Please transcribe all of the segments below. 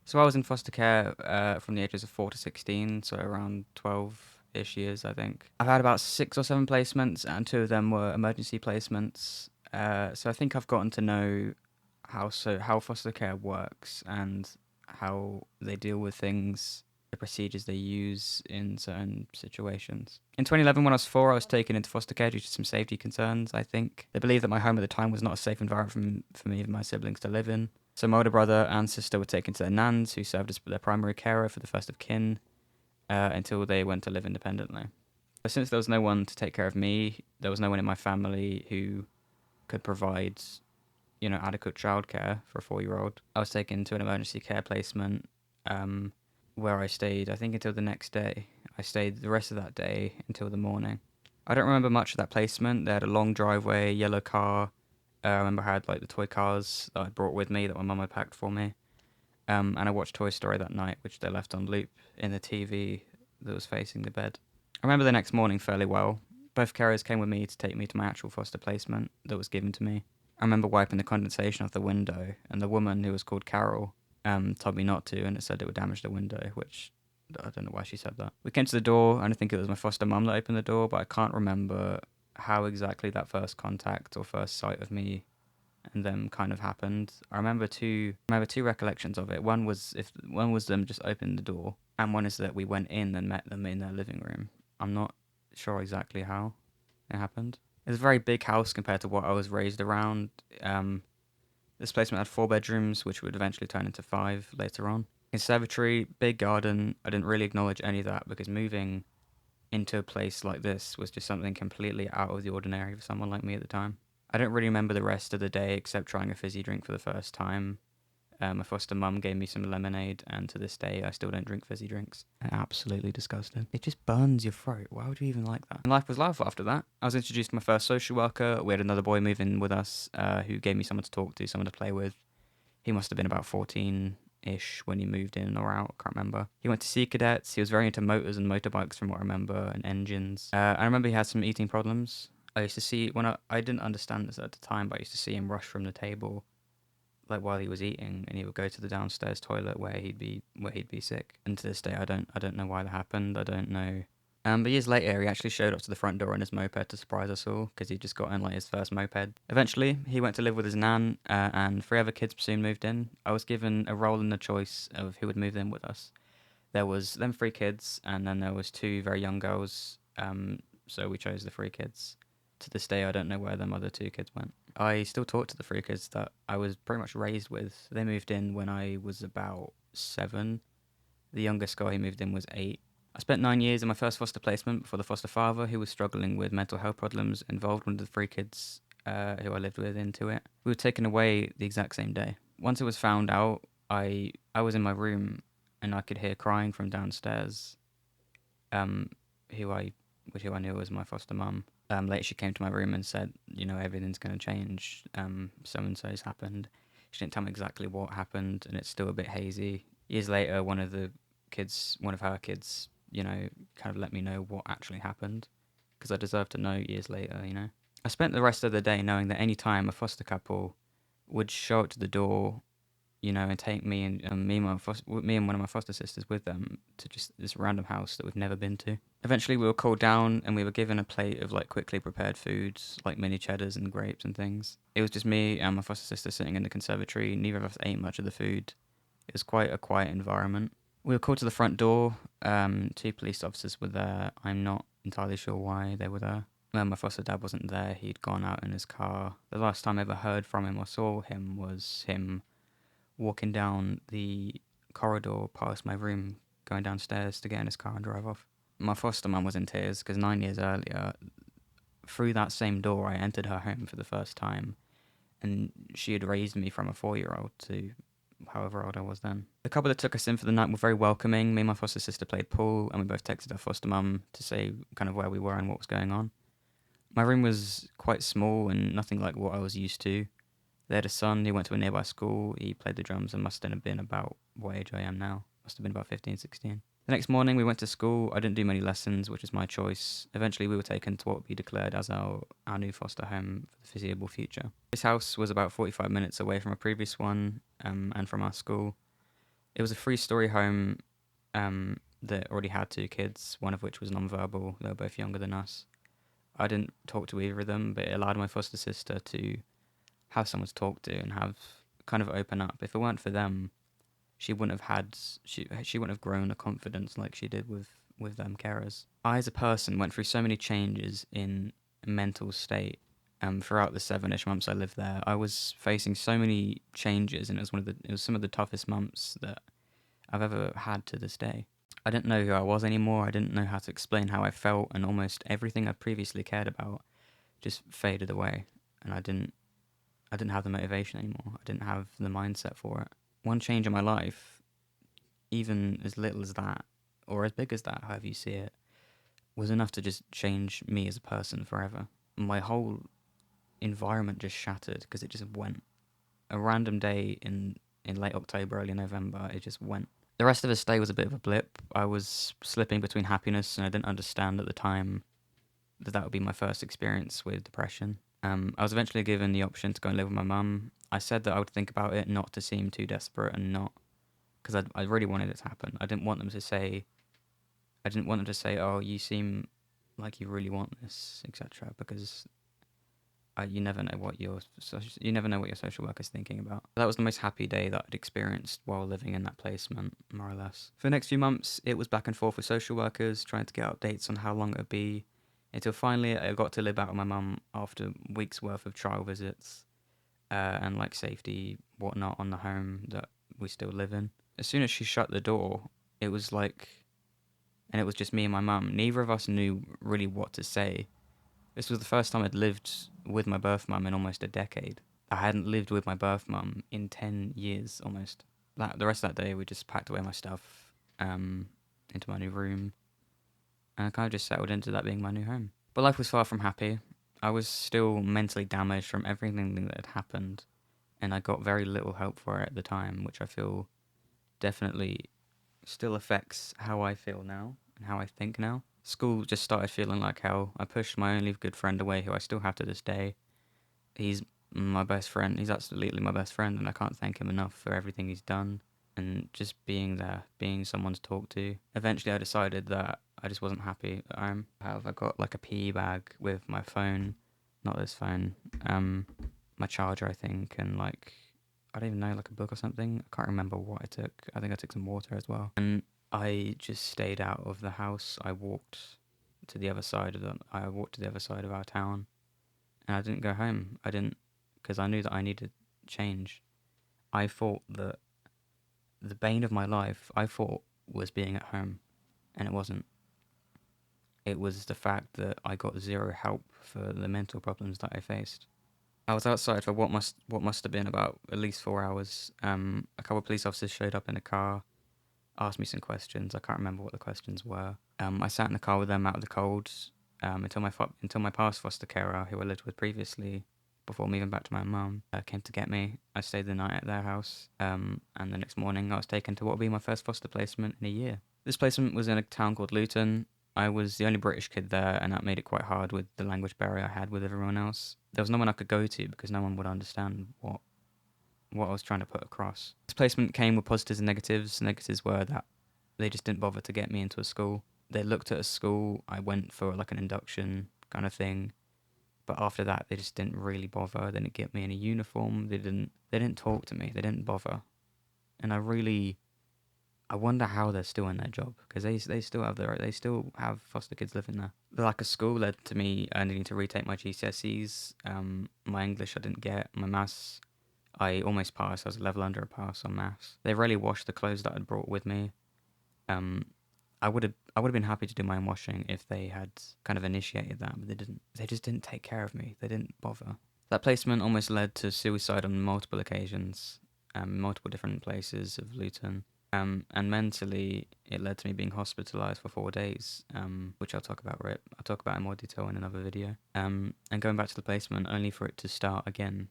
So I was in foster care from the ages of 4 to 16, so around 12-ish years, I think. I've had about 6 or 7 placements, and 2 of them were emergency placements. So I think I've gotten to know how foster care works and how they deal with things, the procedures they use in certain situations. In 2011, when I was 4, I was taken into foster care due to some safety concerns, I think. They believed that my home at the time was not a safe environment for me and my siblings to live in. So my older brother and sister were taken to their nans, who served as their primary carer for the first of kin, until they went to live independently. But since there was no one to take care of me, there was no one in my family who could provide, adequate childcare for a 4-year-old. I was taken to an emergency care placement, where I stayed, I think, until the next day. I stayed the rest of that day until the morning. I don't remember much of that placement. They had a long driveway, yellow car. I remember I had like the toy cars that I brought with me that my mum had packed for me. And I watched Toy Story that night, which they left on loop in the TV that was facing the bed. I remember the next morning fairly well. Both carers came with me to take me to my actual foster placement that was given to me. I remember wiping the condensation off the window, and the woman, who was called Carol, told me not to, and it said it would damage the window, which I don't know why she said that. We came to the door, and I think it was my foster mum that opened the door, but I can't remember how exactly that first contact or first sight of me and them kind of happened. I remember two recollections of it. One was them just opening the door, and one is that we went in and met them in their living room. I'm not sure exactly how it happened. It's a very big house compared to what I was raised around. Um, this placement had 4 bedrooms, which would eventually turn into 5 later on. Conservatory, big garden. I didn't really acknowledge any of that because moving into a place like this was just something completely out of the ordinary for someone like me at the time. I don't really remember the rest of the day except trying a fizzy drink for the first time. My foster mum gave me some lemonade, and to this day, I still don't drink fizzy drinks. They're absolutely disgusting. It just burns your throat. Why would you even like that? And life was life after that. I was introduced to my first social worker. We had another boy move in with us, who gave me someone to talk to, someone to play with. He must have been about 14-ish when he moved in or out. I can't remember. He went to Sea Cadets. He was very into motors and motorbikes from what I remember, and engines. I remember he had some eating problems. I used to see, when I didn't understand this at the time, but I used to see him rush from the table like while he was eating, and he would go to the downstairs toilet where he'd be sick. And to this day, I don't know why that happened. I don't know. But years later, he actually showed up to the front door on his moped to surprise us all because he'd just gotten like his first moped. Eventually, he went to live with his nan, and 3 other kids soon moved in. I was given a role in the choice of who would move in with us. There was them 3 kids, and then there was 2 very young girls. So we chose the 3 kids. To this day, I don't know where them other 2 kids went. I still talk to the 3 kids that I was pretty much raised with. They moved in when I was about 7. The youngest guy who moved in was 8. I spent 9 years in my first foster placement before the foster father, who was struggling with mental health problems, involved one of the 3 kids who I lived with into it. We were taken away the exact same day. Once it was found out, I was in my room and I could hear crying from downstairs. Um, who I who I knew was my foster mum. Later, she came to my room and said, everything's going to change. So and so's happened. She didn't tell me exactly what happened, and it's still a bit hazy. Years later, one of her kids, kind of let me know what actually happened, because I deserve to know years later. I spent the rest of the day knowing that any time a foster couple would show up to the door, and take me and me and one of my foster sisters with them to just this random house that we've never been to. Eventually, we were called down and we were given a plate of like quickly prepared foods, like mini cheddars and grapes and things. It was just me and my foster sister sitting in the conservatory. Neither of us ate much of the food. It was quite a quiet environment. We were called to the front door. 2 police officers were there. I'm not entirely sure why they were there. My foster dad wasn't there. He'd gone out in his car. The last time I ever heard from him or saw him was him walking down the corridor past my room, going downstairs to get in his car and drive off. My foster mum was in tears because 9 years earlier, through that same door, I entered her home for the first time, and she had raised me from a 4-year-old to however old I was then. The couple that took us in for the night were very welcoming. Me and my foster sister played pool, and we both texted our foster mum to say kind of where we were and what was going on. My room was quite small and nothing like what I was used to. They had a son who went to a nearby school. He played the drums and must have been about what age I am now. Must have been about 15, 16. The next morning we went to school. I didn't do many lessons, which was my choice. Eventually we were taken to what would be declared as our new foster home for the foreseeable future. This house was about 45 minutes away from a previous one, and from our school. It was a three-story home that already had two kids, one of which was non-verbal. They were both younger than us. I didn't talk to either of them, but it allowed my foster sister to have someone to talk to and have kind of open up. If it weren't for them, she wouldn't have had she wouldn't have grown a confidence like she did with them carers. I, as a person, went through so many changes in mental state. Throughout the 7-ish months I lived there, I was facing so many changes, and it was some of the toughest months that I've ever had to this day. I didn't know who I was anymore. I didn't know how to explain how I felt, and almost everything I previously cared about just faded away. And I didn't have the motivation anymore. I didn't have the mindset for it. One change in my life, even as little as that, or as big as that, however you see it, was enough to just change me as a person forever. My whole environment just shattered because it just went. A random day in late October, early November, it just went. The rest of the stay was a bit of a blip. I was slipping between happiness, and I didn't understand at the time that that would be my first experience with depression. I was eventually given the option to go and live with my mum. I said that I would think about it, not to seem too desperate, and not because I really wanted it to happen. I didn't want them to say, "Oh, you seem like you really want this," etc. Because you never know what you never know what your social worker's thinking about. That was the most happy day that I'd experienced while living in that placement, more or less. For the next few months, it was back and forth with social workers, trying to get updates on how long it would be, until finally I got to live out with my mum after weeks worth of trial visits and like safety whatnot on the home that we still live in. As soon as she shut the door, it was like, and it was just me and my mum. Neither of us knew really what to say. This was the first time I'd lived with my birth mum in almost a decade. I hadn't lived with my birth mum in 10 years almost. The rest of that day, we just packed away my stuff into my new room, and I kind of just settled into that being my new home. But life was far from happy. I was still mentally damaged from everything that had happened, and I got very little help for it at the time, which I feel definitely still affects how I feel now and how I think now. School just started feeling like hell. I pushed my only good friend away, who I still have to this day. He's my best friend. He's absolutely my best friend, and I can't thank him enough for everything he's done and just being there, being someone to talk to. Eventually, I decided that I just wasn't happy at home. I got like a PE bag with my phone, not this phone, my charger, I think, and like I don't even know, like a book or something. I can't remember what I took. I think I took some water as well. And I just stayed out of the house. I walked to the other side of our town, and I didn't go home. I didn't, because I knew that I needed change. I thought that the bane of my life, I thought, was being at home, and it wasn't. It was the fact that I got zero help for the mental problems that I faced. I was outside for what must have been about at least 4 hours. A couple of police officers showed up in a car, asked me some questions. I can't remember what the questions were. I sat in the car with them out of the cold until my past foster carer, who I lived with previously, before moving back to my mum, came to get me. I stayed the night at their house, and the next morning I was taken to what would be my first foster placement in a year. This placement was in a town called Luton. I was the only British kid there, and that made it quite hard with the language barrier I had with everyone else. There was no one I could go to because no one would understand what I was trying to put across. This placement came with positives and negatives. Negatives were that they just didn't bother to get me into a school. They looked at a school. I went for like an induction kind of thing, but after that, they just didn't really bother. They didn't get me in a uniform. They didn't talk to me. They didn't bother, and I wonder how they're still in their job, because they still have foster kids living there. The lack of school led to me needing to retake my GCSEs. My English I didn't get. My maths I almost passed. I was a level under a pass on maths. They rarely washed the clothes that I'd brought with me. Um, I would have been happy to do my own washing if they had kind of initiated that, but they didn't. They just didn't take care of me. They didn't bother. That placement almost led to suicide on multiple occasions, multiple different places of Luton. And mentally, it led to me being hospitalised for 4 days, which I'll talk about in more detail in another video. And going back to the placement, only for it to start again,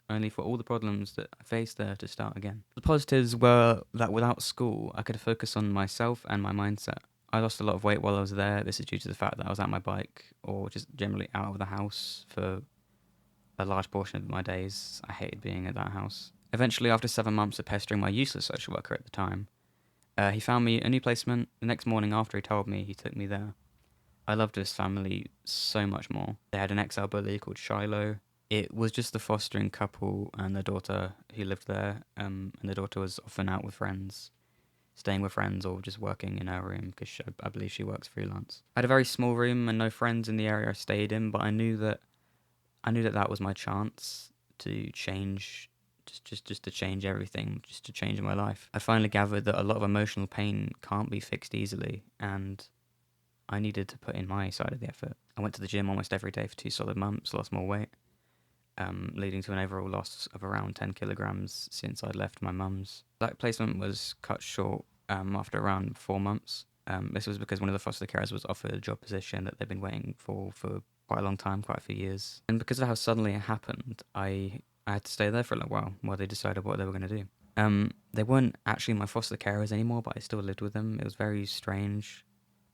only for all the problems that I faced there to start again. The positives were that without school, I could focus on myself and my mindset. I lost a lot of weight while I was there. This is due to the fact that I was at my bike or just generally out of the house for a large portion of my days. I hated being at that house. Eventually, after 7 months of pestering my useless social worker at the time, he found me a new placement. The next morning after he told me, he took me there. I loved this family so much more. They had an ex bully called Shiloh. It was just the fostering couple and their daughter who lived there, and the daughter was often out with friends, staying with friends, or just working in her room because I believe she works freelance. I had a very small room and no friends in the area I stayed in, but I knew that was my chance to change, just to change everything, just to change my life. I finally gathered that a lot of emotional pain can't be fixed easily, and I needed to put in my side of the effort. I went to the gym almost every day for 2 solid months, lost more weight, leading to an overall loss of around 10 kilograms since I'd left my mum's. That placement was cut short after around 4 months. This was because one of the foster carers was offered a job position that they'd been waiting for quite a long time, quite a few years. And because of how suddenly it happened, I had to stay there for a little while they decided what they were going to do. They weren't actually my foster carers anymore, but I still lived with them. It was very strange,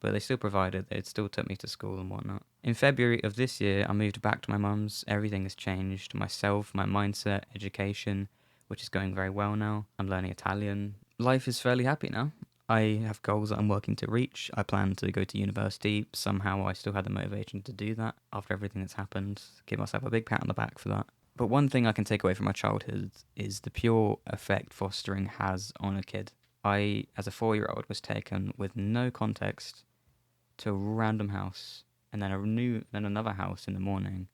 but they still provided. They still took me to school and whatnot. In February of this year, I moved back to my mum's. Everything has changed. Myself, my mindset, education, which is going very well now. I'm learning Italian. Life is fairly happy now. I have goals that I'm working to reach. I plan to go to university. Somehow I still had the motivation to do that after everything that's happened. Give myself a big pat on the back for that. But one thing I can take away from my childhood is the pure effect fostering has on a kid. I, as a 4-year-old, was taken with no context to a random house, and then another house in the morning,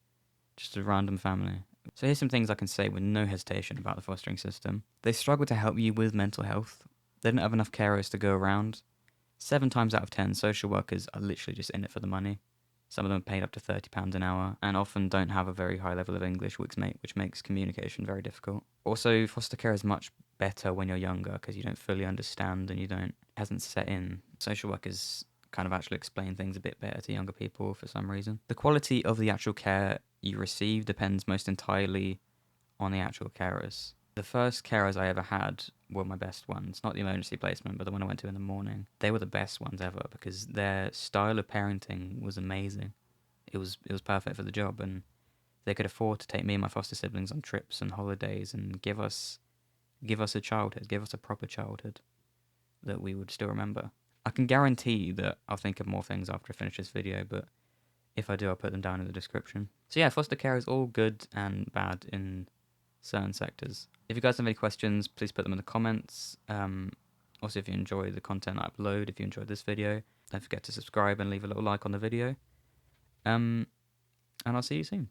just a random family. So here's some things I can say with no hesitation about the fostering system. They struggle to help you with mental health. They don't have enough carers to go around. 7 times out of 10, social workers are literally just in it for the money. Some of them are paid up to £30 an hour and often don't have a very high level of English, which makes communication very difficult. Also, foster care is much better when you're younger because you don't fully understand and it hasn't set in. Social workers kind of actually explain things a bit better to younger people for some reason. The quality of the actual care you receive depends most entirely on the actual carers. The first carers I ever had were my best ones, not the emergency placement, but the one I went to in the morning. They were the best ones ever because their style of parenting was amazing. It was perfect for the job, and they could afford to take me and my foster siblings on trips and holidays and give us a childhood, give us a proper childhood that we would still remember. I can guarantee that I'll think of more things after I finish this video, but if I do, I'll put them down in the description. So yeah, foster care is all good and bad in certain sectors. If you guys have any questions, please put them in the comments. Also, if you enjoy the content I upload, if you enjoyed this video, don't forget to subscribe and leave a little like on the video. And I'll see you soon.